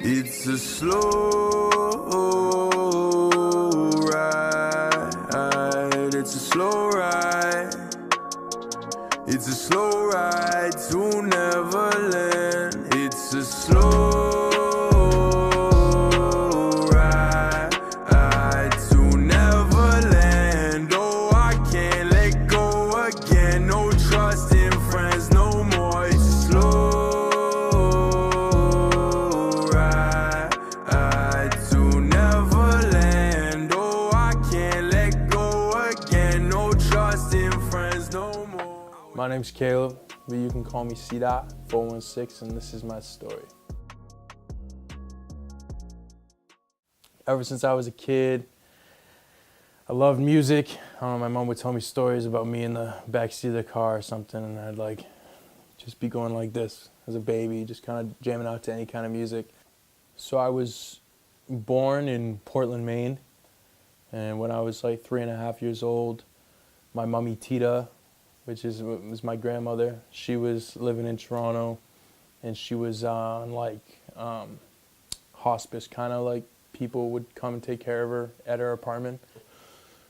It's a slow ride, it's a slow ride. It's a slow ride to Neverland. It's a slow ride to Neverland. Oh, I can't let go again. No trust in friends no more. It's a slow ride to Neverland. Oh, I can't let go again. No trust in friends no more. My name's Caleb, but you can call me C-Dot 416, and this is my story. Ever since I was a kid, I loved music. I don't know, my mom would tell me stories about me in the backseat of the car or something, and I'd like just be going like this as a baby, just kind of jamming out to any kind of music. So I was born in Portland, Maine, and when I was like 3.5 years old, my mommy Tita, which was my grandmother, she was living in Toronto, and she was on like hospice, kind of like people would come and take care of her at her apartment.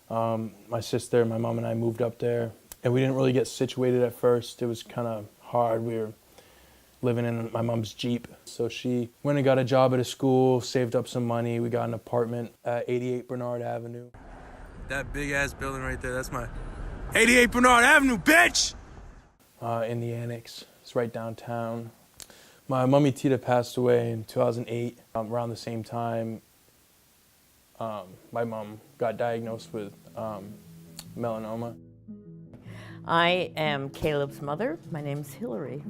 My sister, my mom and I moved up there, and we didn't really get situated at first. It was kind of hard. We were living in my mom's Jeep. So she went and got a job at a school, saved up some money. We got an apartment at 88 Bernard Avenue. That big ass building right there, that's my 88 Bernard Avenue, bitch! In the annex. It's right downtown. My mommy Tita passed away in 2008. Around the same time, my mom got diagnosed with melanoma. I am Caleb's mother. My name's Hillary.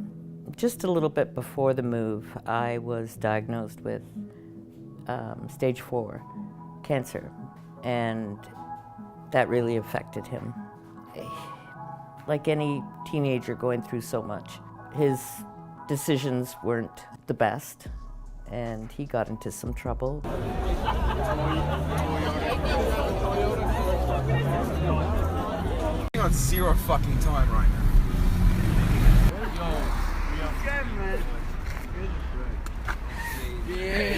Just a little bit before the move, I was diagnosed with stage 4 cancer, and that really affected him. Like any teenager going through so much, his decisions weren't the best, and he got into some trouble. On 0 fucking time right now.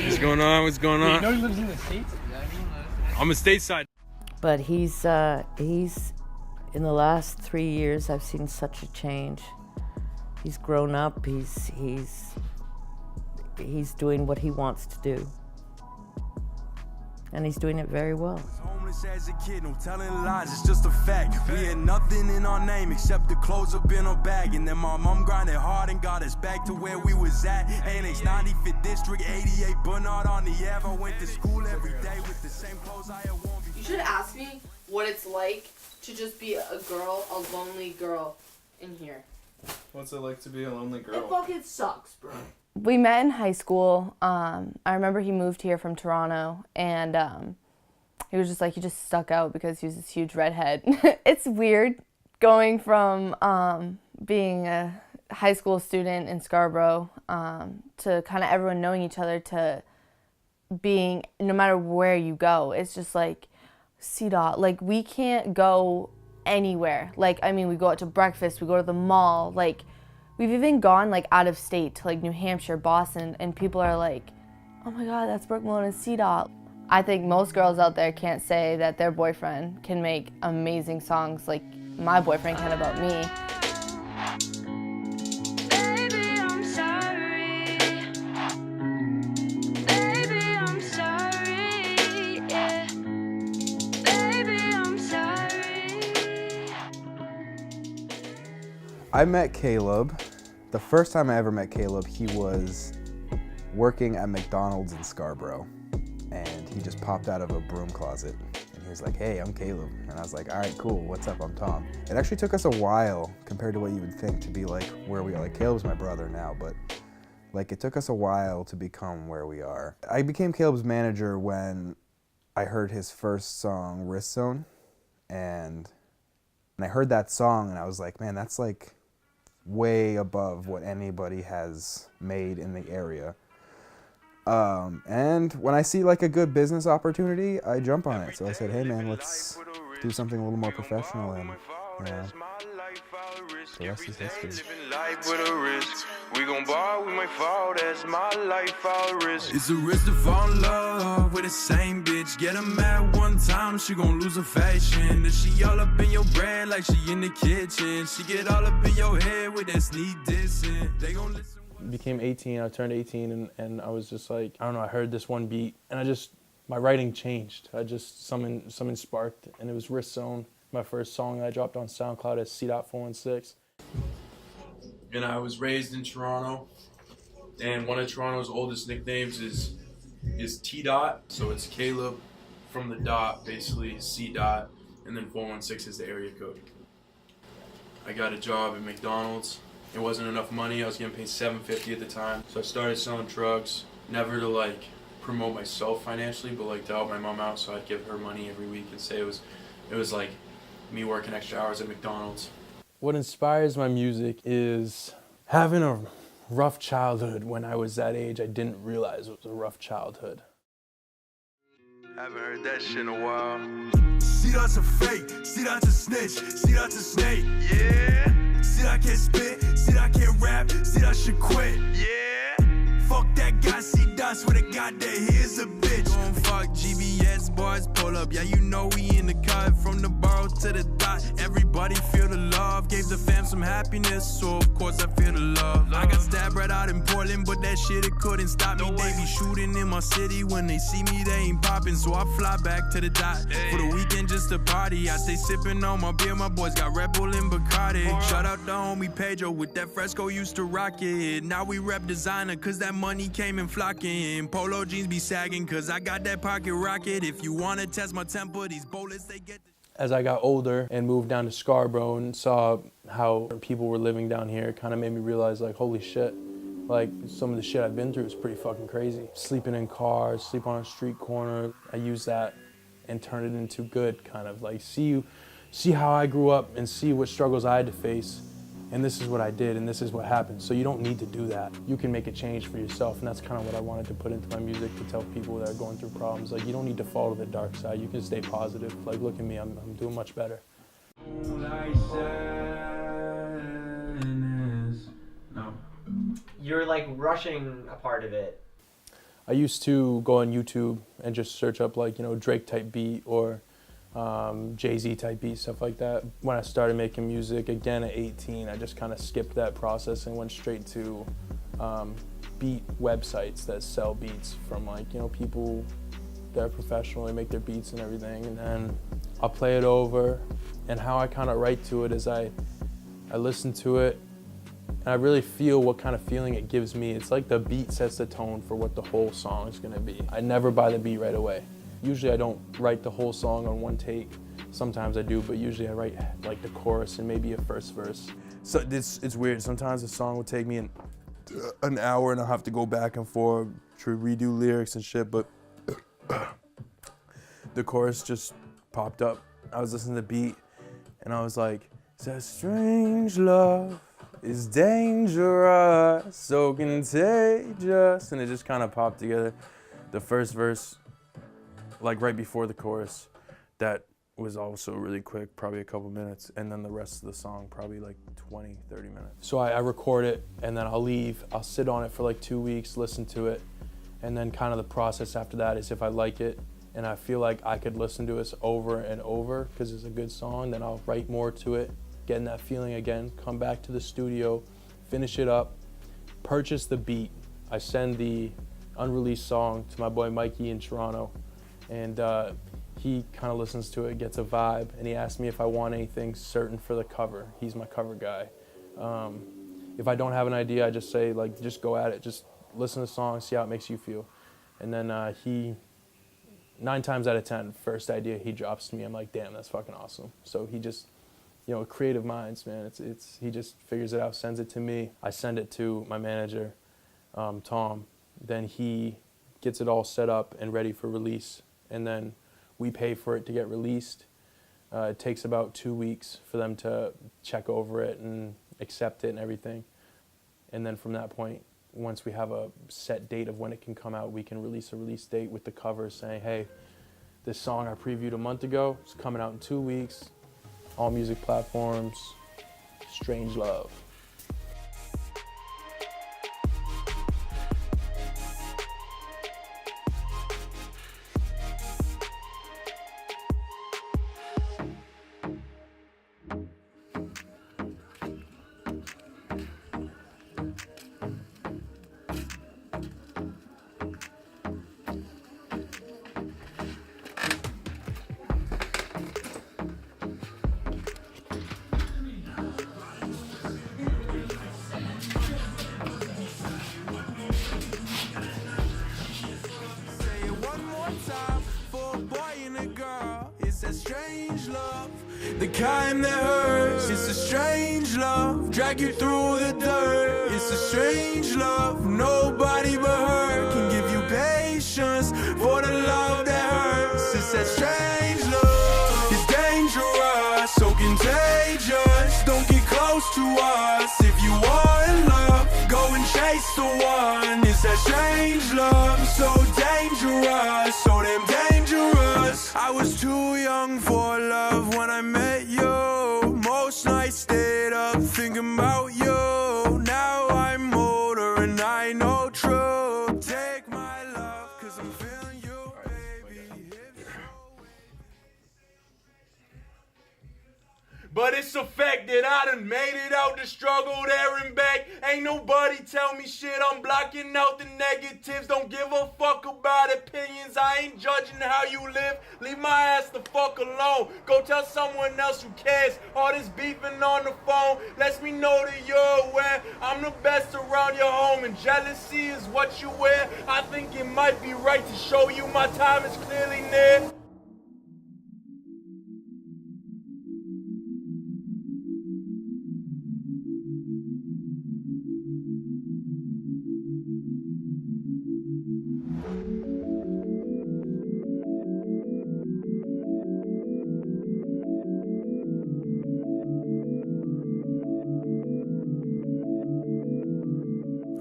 What's going on? What's going on? You know he lives in the States? I'm a stateside. But he's in the last 3 years, I've seen such a change. He's grown up. He's doing what he wants to do, and he's doing it very well. Homeless as a kid, no telling lies, it's just a fact. We had nothing in our name except the clothes up in our bag. And then my mom grinded hard and got us back to where we was at. Annex 95th District, 88 Bernard on the Ave. I went to school every day with the same clothes I had worn before. You should ask me what it's like to just be a girl, a lonely girl in here. What's it like to be a lonely girl? It fucking sucks, bro. We met in high school. I remember he moved here from Toronto, and he was just like, he just stuck out because he was this huge redhead. It's weird going from being a high school student in Scarborough to kind of everyone knowing each other to being, no matter where you go, it's just like, C-Dot, like we can't go anywhere. Like, I mean, we go out to breakfast, we go to the mall, like we've even gone like out of state to like New Hampshire, Boston, and people are like, oh my God, that's Brooke Malone and C-Dot. I think most girls out there can't say that their boyfriend can make amazing songs like my boyfriend can about me. I met Caleb, the first time I ever met Caleb, he was working at McDonald's in Scarborough, and he just popped out of a broom closet, and he was like, hey, I'm Caleb. And I was like, all right, cool, what's up, I'm Tom. It actually took us a while, compared to what you would think, to be like where we are. Like, Caleb's my brother now, but like it took us a while to become where we are. I became Caleb's manager when I heard his first song, Wrist Zone, and I heard that song, and I was like, man, that's like way above what anybody has made in the area. And when I see like a good business opportunity, I jump on it. So I said, hey man, let's do something a little more professional and, you know, the rest is history. Living life with a risk. We gon' bar, we might fall. That's my life, our risk. It's a risk to fall in love with the same bitch. Get her mad one time, she gon' lose her fashion. Then she all up in your bread like she in the kitchen. She get all up in your head with that sneak dissing. They gon' listen. Became 18, I turned 18, and I was just like, I don't know, I heard this one beat, and my writing changed. Something sparked, and it was Wrist Zone, my first song that I dropped on SoundCloud as C.416. And I was raised in Toronto, and one of Toronto's oldest nicknames is T Dot, so it's Caleb from the dot, basically C Dot, and then 416 is the area code. I got a job at McDonald's. It wasn't enough money. I was getting paid $7.50 at the time, so I started selling drugs. Never to like promote myself financially, but like to help my mom out. So I'd give her money every week and say it was like me working extra hours at McDonald's. What inspires my music is having a rough childhood. When I was that age, I didn't realize it was a rough childhood. Haven't heard that shit in a while. See, that's a fake. See, that's a snitch. See, that's a snake. Yeah. See, I can't spit. See, I can't rap. See, I should quit. Yeah. Fuck that guy. See, that's what a guy that here's a bitch. Don't fuck GBS boys. Pull up. Yeah, you know we in the cut. From the borough to the dot. Everybody feel the love. Gave the fam some happiness. So, of course, I feel the love. I got stabbed right out in Portland, but that shit, it couldn't stop me. They be shooting in my city. When they see me, they ain't popping. So I fly back to the dot. For the weekend, just a party. I stay sipping on my beer. My boys got Red Bull and Bacardi. Shout out to homie Pedro with that Fresco, used to rock it. Now we rep designer, cause that money came in flocking. Polo jeans be sagging, cause I got that pocket rocket. If you wanna test my temper, these bullets, they get the... As I got older and moved down to Scarborough and saw how people were living down here, it kind of made me realize, like, holy shit, like, some of the shit I've been through is pretty fucking crazy. Sleeping in cars, sleep on a street corner, I use that and turn it into good, kind of like see how I grew up and see what struggles I had to face, and this is what I did and this is what happened. So you don't need to do that. You can make a change for yourself, and that's kind of what I wanted to put into my music, to tell people that are going through problems, like, you don't need to fall to the dark side. You can stay positive. Like, look at me, I'm doing much better. No. You're like rushing a part of it. I used to go on YouTube and just search up, like, you know, Drake type beat or Jay-Z type beat, stuff like that. When I started making music again at 18, I just kind of skipped that process and went straight to beat websites that sell beats from, like, you know, people that are professional, they make their beats and everything, and then I'll play it over. And how I kind of write to it is I listen to it and I really feel what kind of feeling it gives me. It's like the beat sets the tone for what the whole song is gonna be. I never buy the beat right away. Usually I don't write the whole song on one take. Sometimes I do, but usually I write like the chorus and maybe a first verse. So it's weird. Sometimes a song will take me an hour and I'll have to go back and forth to redo lyrics and shit, but the chorus just popped up. I was listening to the beat and I was like, "Says strange love is dangerous, so contagious," and it just kind of popped together. The first verse, like right before the chorus, that was also really quick, probably a couple minutes, and then the rest of the song probably like 20, 30 minutes. So I record it and then I'll leave, I'll sit on it for like 2 weeks, listen to it, and then kind of the process after that is if I like it and I feel like I could listen to this over and over because it's a good song, then I'll write more to it, getting that feeling again, come back to the studio, finish it up, purchase the beat. I send the unreleased song to my boy Mikey in Toronto, and he kind of listens to it, gets a vibe, and he asks me if I want anything certain for the cover. He's my cover guy. If I don't have an idea, I just say, like, just go at it, just listen to the song, see how it makes you feel. And then he, 9 times out of 10, first idea he drops to me, I'm like, damn, that's fucking awesome. So he just, you know, creative minds, man. He just figures it out, sends it to me. I send it to my manager, Tom. Then he gets it all set up and ready for release. And then we pay for it to get released. It takes about 2 weeks for them to check over it and accept it and everything. And then from that point, once we have a set date of when it can come out, we can release a release date with the cover saying, hey, this song I previewed a month ago, it's coming out in 2 weeks. All music platforms, strange love. The kind that hurts, it's a strange love. Drag you through the dirt, it's a strange love. Nobody but her can give you patience for the love that hurts. It's that strange love. It's dangerous, so contagious. Don't get close to us. If you want love, go and chase the one. It's that strange love, so dangerous, so damn dangerous. I was too young for love when I met you. Most nights stayed up thinking about you. Now I'm older and I know true. Take my love, cause I'm feeling you, baby. But it's a fact that I done made it out the struggle there and back. Ain't nobody tell me shit, I'm blocking out the negatives. Don't give a fuck about opinions, I ain't judging how you live. Leave my ass the fuck alone. Go tell someone else who cares. All this beefing on the phone lets me know that you're aware I'm the best around your home, and jealousy is what you wear. I think it might be right to show you my time is clearly near.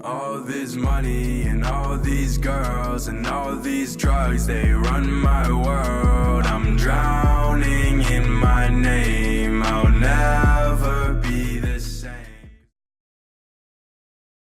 All this money and all these girls and all these drugs, they run my world. I'm drowning in my name. I'll